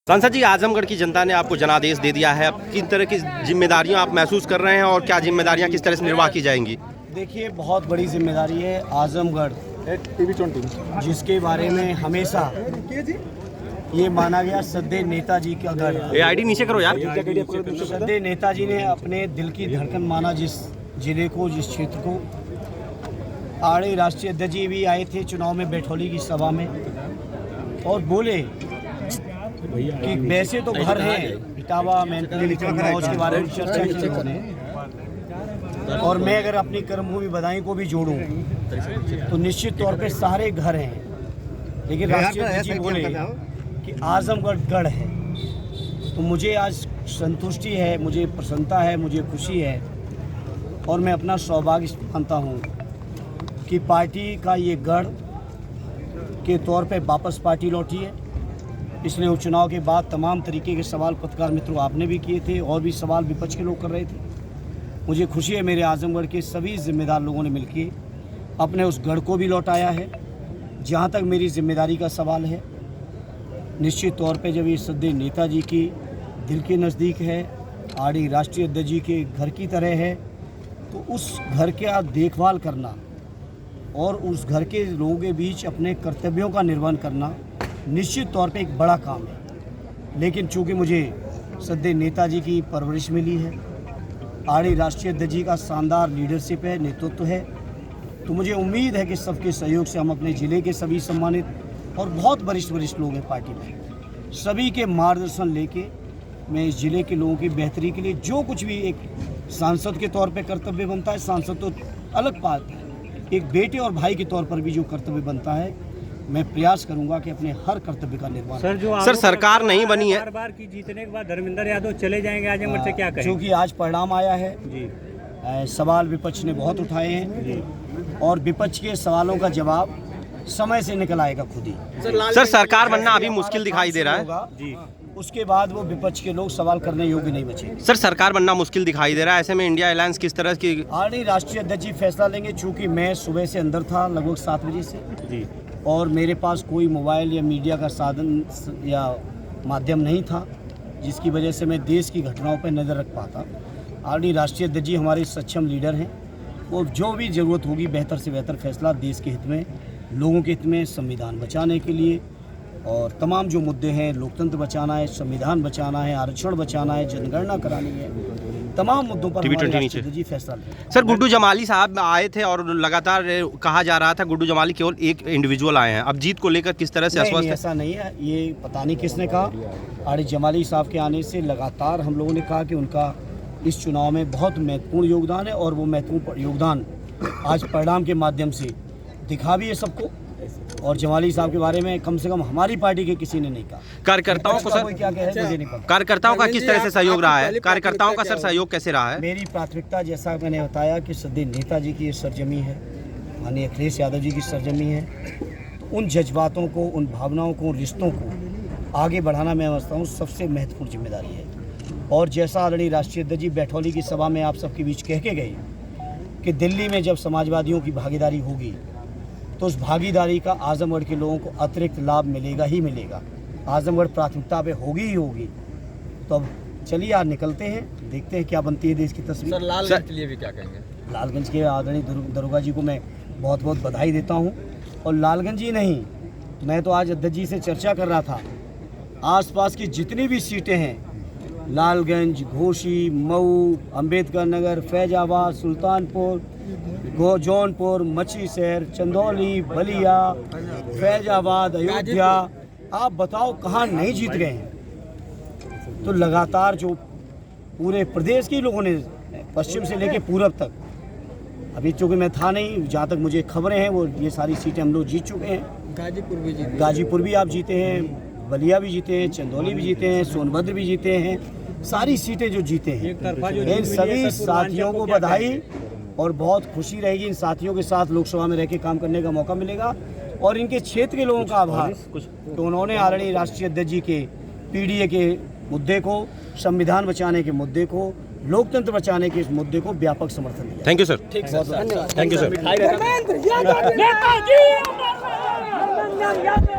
सांसद जी, आजमगढ़ की जनता ने आपको जनादेश दे दिया है। अब किन तरह की जिम्मेदारियां आप महसूस कर रहे हैं और क्या जिम्मेदारियां किस तरह से निर्वाह की जाएंगी? देखिए, बहुत बड़ी जिम्मेदारी है। आजमगढ़ जिसके बारे में हमेशा ये माना गया सद्दे नेताजी का गढ़। ये आईडी नीचे करो यार। सद्दे नेताजी ने अपने दिल की धड़कन माना जिस जिले को, जिस क्षेत्र को। आड़े राष्ट्रीय अध्यक्ष जी भी आए थे चुनाव में बैठौली की सभा में और बोले कि वैसे तो घर है इटावा मैनपुरी कन्नौज के बारे में चर्चा की उन्होंने, और मैं अगर अपनी कर्मभूमि बदायूं को भी जोड़ूं तो निश्चित तौर पे सारे घर हैं, लेकिन राष्ट्रीय अध्यक्ष जी बोले कि आजमगढ़ गढ़ है। तो मुझे आज संतुष्टि है, मुझे प्रसन्नता है, मुझे खुशी है और मैं अपना सौभाग्य मानता हूँ कि पार्टी का ये गढ़ के तौर पे वापस पार्टी लौटी है। पिछले उपचुनाव के बाद तमाम तरीके के सवाल पत्रकार मित्रों आपने भी किए थे और भी सवाल विपक्ष के लोग कर रहे थे। मुझे खुशी है मेरे आजमगढ़ के सभी जिम्मेदार लोगों ने मिलकर अपने उस गढ़ को भी लौटाया है। जहाँ तक मेरी जिम्मेदारी का सवाल है, निश्चित तौर पे जब ये सद्दे नेताजी की दिल के नज़दीक है, आड़ी राष्ट्रीय अध्यक्ष जी के घर की तरह है, तो उस घर का देखभाल करना और उस घर के लोगों के बीच अपने कर्तव्यों का निर्वहन करना निश्चित तौर पे एक बड़ा काम है। लेकिन चूँकि मुझे सद्दे नेताजी की परवरिश मिली है, आड़ी राष्ट्रीय अध्यक्ष जी का शानदार लीडरशिप है, नेतृत्व है, तो मुझे उम्मीद है कि सबके सहयोग से हम अपने ज़िले के सभी सम्मानित और बहुत वरिष्ठ लोग हैं पार्टी में, सभी के मार्गदर्शन लेके मैं इस ज़िले के लोगों की बेहतरी के लिए जो कुछ भी एक सांसद के तौर पे कर्तव्य बनता है, सांसद तो अलग बात है, एक बेटे और भाई के तौर पर भी जो कर्तव्य बनता है, मैं प्रयास करूंगा कि अपने हर कर्तव्य का निर्वहन। सर सरकार नहीं बनी है, बार की जीतने के बाद धर्मेंद्र यादव चले जाएंगे आजमगढ़ से, क्या कहें? क्योंकि आज परिणाम आया है जी। सवाल विपक्ष ने बहुत उठाए हैं जी, और विपक्ष के सवालों का जवाब समय से निकल आएगा खुद ही। सर सरकार बनना अभी मुश्किल दिखाई दे रहा है जी, उसके बाद वो विपक्ष के लोग सवाल करने योग्य नहीं बचे। सर सरकार बनना मुश्किल दिखाई दे रहा है, ऐसे में इंडिया अलायंस किस तरह की? आड़ी राष्ट्रीय अध्यक्ष जी फैसला लेंगे। चूँकि मैं सुबह से अंदर था लगभग 7 बजे से जी, और मेरे पास कोई मोबाइल या मीडिया का साधन या माध्यम नहीं था, जिसकी वजह से मैं देश की घटनाओं पर नज़र रख पाता। आरडी राष्ट्रीय अध्यक्ष जी हमारे सक्षम लीडर हैं, वो जो भी ज़रूरत होगी बेहतर से बेहतर फैसला देश के हित में, लोगों के हित में, संविधान बचाने के लिए, और तमाम जो मुद्दे हैं, लोकतंत्र बचाना है, संविधान बचाना है, आरक्षण बचाना है, जनगणना करानी है, तमाम मुद्दों पर जी फैसला लें। सर गुड्डू जमाली साहब आए थे और लगातार कहा जा रहा था गुड्डू जमाली केवल एक इंडिविजुअल आए हैं, अब जीत को लेकर किस तरह से आश्वस्त? ऐसा नहीं है, ये पता नहीं किसने कहा। आड़ी जमाली साहब के आने से लगातार हम लोगों ने कहा कि उनका इस चुनाव में बहुत महत्वपूर्ण योगदान है, और वो महत्वपूर्ण योगदान आज परिणाम के माध्यम से दिखा भी है सबको। और जमाली साहब के बारे में कम से कम हमारी पार्टी के किसी ने नहीं कहा। कार्यकर्ताओं को सर क्या कहे मुझे नहीं पता। कार्यकर्ताओं का किस तरह से सहयोग रहा है? कार्यकर्ताओं का सर सहयोग कैसे रहा है? मेरी प्राथमिकता, जैसा मैंने बताया, कि सद्दे नेताजी की ये सरजमी है, माननीय अखिलेश यादव जी की सरजमी है, तो उन जज्बातों को, उन भावनाओं को, उन रिश्तों को आगे बढ़ाना मैं समझता हूँ सबसे महत्वपूर्ण जिम्मेदारी है। और जैसा आदरणीय राष्ट्रीय अध्यक्ष जी बैठौली की सभा में आप सबके बीच कह के गए कि दिल्ली में जब समाजवादियों की भागीदारी होगी तो उस भागीदारी का आजमगढ़ के लोगों को अतिरिक्त लाभ मिलेगा ही मिलेगा। आजमगढ़ प्राथमिकता पे होगी ही होगी। तो अब चलिए आज निकलते हैं, देखते हैं क्या बनती है देश की तस्वीर। सर लालगंज के लिए भी क्या कहेंगे? लालगंज के आदरणीय दरोगा जी को मैं बहुत बहुत बधाई देता हूँ। और लालगंज ही नहीं, मैं तो आज अध्यक्ष जी से चर्चा कर रहा था, आसपास की जितनी भी सीटें हैं, लालगंज, घोसी, मऊ, अम्बेडकर नगर, फैजाबाद, सुल्तानपुर, जौनपुर, मछली शहर, चंदौली, बलिया, फैजाबाद, अयोध्या, आप बताओ कहाँ नहीं जीत गए हैं। तो लगातार जो पूरे प्रदेश के लोगों ने पश्चिम से लेकर पूरब तक, अभी चूँकि मैं था नहीं, जहाँ तक मुझे खबरें हैं वो ये सारी सीटें हम लोग जीत चुके हैं। गाजीपुर भी आप जीते हैं, बलिया भी जीते हैं, चंदौली भी जीते हैं, सोनभद्र भी जीते हैं, सारी सीटें जो जीते हैं, इन सभी साथियों को बधाई। और बहुत खुशी रहेगी, इन साथियों के साथ लोकसभा में रह के काम करने का मौका मिलेगा। और इनके क्षेत्र के लोगों का आभार कि उन्होंने आदरणीय राष्ट्रीय अध्यक्ष जी के पीडीए के मुद्दे को, संविधान बचाने के मुद्दे को, लोकतंत्र बचाने के इस मुद्दे को व्यापक समर्थन दिया। Thank you sir. ठीक है, थैंक यू सर।